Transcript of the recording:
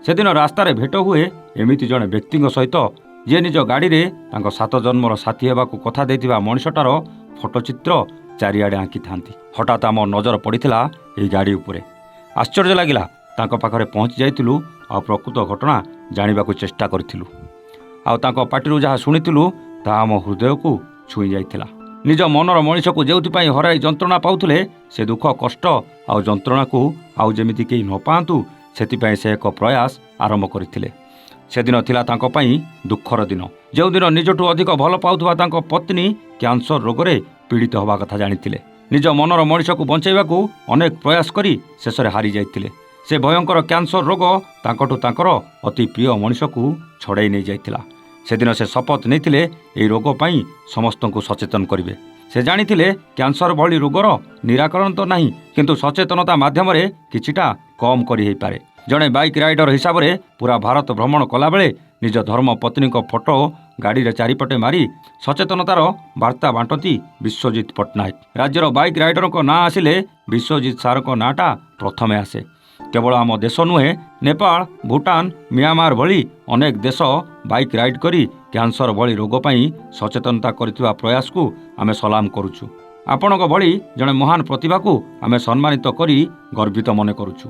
ସେଦିନ ରାସ୍ତାରେ ଭେଟ ହୁଏ ଏମିତି ଜଣେ ବ୍ୟକ୍ତିଙ୍କ ସହିତ ଯିଏ ନିଜ ଗାଡ଼ିରେ ତାଙ୍କ 7 ଜନ୍ମର ସାଥୀ ହେବାକୁ କଥା ଦେଇଥିବା ମଣିଷଟାର ଫଟୋଚିତ୍ର ଚାରିଆଡ଼େ ଆଙ୍କିଥାନ୍ତି। ହଠାତ୍ ଆମ ନଜର ପଡ଼ିଥିଲା ଏହି ଗାଡ଼ି ଉପରେ। ଆଶ୍ଚର୍ଯ୍ୟ ଲାଗିଲା। ତାଙ୍କ ପାଖରେ ପହଞ୍ଚି ଯାଇଥିଲୁ ଆଉ ପ୍ରକୃତ ଘଟଣା ଜାଣିବାକୁ ଚେଷ୍ଟା କରିଥିଲୁ। ଆଉ ତାଙ୍କ ପାଟିରୁ ଯାହା ଶୁଣିଥିଲୁ ତାହା ଆମ ହୃଦୟକୁ ଛୁଇଁ ଯାଇଥିଲା। ନିଜ ମନର ମଣିଷକୁ ଯେଉଁଥିପାଇଁ ହରାଇ ଯନ୍ତ୍ରଣା ପାଉଥିଲେ ସେ ଦୁଃଖ କଷ୍ଟ ଆଉ ଯନ୍ତ୍ରଣାକୁ ଆଉ ଯେମିତି କେହି ନ ପାଆନ୍ତୁ ସେଥିପାଇଁ ସେ ଏକ ପ୍ରୟାସ ଆରମ୍ଭ କରିଥିଲେ। ସେଦିନ ଥିଲା ତାଙ୍କ ପାଇଁ ଦୁଃଖର ଦିନ। ଯେଉଁଦିନ ନିଜଠୁ ଅଧିକ ଭଲ ପାଉଥିବା ତାଙ୍କ ପତ୍ନୀ କ୍ୟାନ୍ସର ରୋଗରେ ପୀଡ଼ିତ ହେବା କଥା ଜାଣିଥିଲେ। ନିଜ ମନର ମଣିଷକୁ ବଞ୍ଚାଇବାକୁ ଅନେକ ପ୍ରୟାସ କରି ଶେଷରେ ହାରି ଯାଇଥିଲେ। ସେ ଭୟଙ୍କର କ୍ୟାନ୍ସର ରୋଗ ତାଙ୍କଠୁ ତାଙ୍କର ଅତି ପ୍ରିୟ ମଣିଷକୁ ଛଡ଼ାଇ ନେଇଯାଇଥିଲା। ସେଦିନ ସେ ଶପଥ ନେଇଥିଲେ ଏହି ରୋଗ ପାଇଁ ସମସ୍ତଙ୍କୁ ସଚେତନ କରିବେ। ସେ ଜାଣିଥିଲେ କ୍ୟାନ୍ସର ଭଳି ରୋଗର ନିରାକରଣ ତ ନାହିଁ, କିନ୍ତୁ ସଚେତନତା ମାଧ୍ୟମରେ କିଛିଟା କମ୍ କରି ହୋଇପାରେ। ଜଣେ ବାଇକ୍ ରାଇଡର ହିସାବରେ ପୁରା ଭାରତ ଭ୍ରମଣ କଲାବେଳେ ନିଜ ଧର୍ମ ପତ୍ନୀଙ୍କ ଫଟୋ ଗାଡ଼ିରେ ଚାରିପଟେ ମାରି ସଚେତନତାର ବାର୍ତ୍ତା ବାଣ୍ଟନ୍ତି ବିଶ୍ୱଜିତ ପଟ୍ଟନାୟକ। ରାଜ୍ୟର ବାଇକ୍ ରାଇଡରଙ୍କ ନାଁ ଆସିଲେ ବିଶ୍ୱଜିତ ସାରଙ୍କ ନାଁଟା ପ୍ରଥମେ ଆସେ। କେବଳ ଆମ ଦେଶ ନୁହେଁ, ନେପାଳ, ଭୁଟାନ, ମିଆଁମାର ଭଳି ଅନେକ ଦେଶ ବାଇକ୍ ରାଇଡ୍ କରି କ୍ୟାନ୍ସର ଭଳି ରୋଗ ପାଇଁ ସଚେତନତା କରିଥିବା ପ୍ରୟାସକୁ ଆମେ ସଲାମ କରୁଛୁ। ଆପଣଙ୍କ ଭଳି ଜଣେ ମହାନ ପ୍ରତିଭାକୁ ଆମେ ସମ୍ମାନିତ କରି ଗର୍ବିତ ମନେ କରୁଛୁ।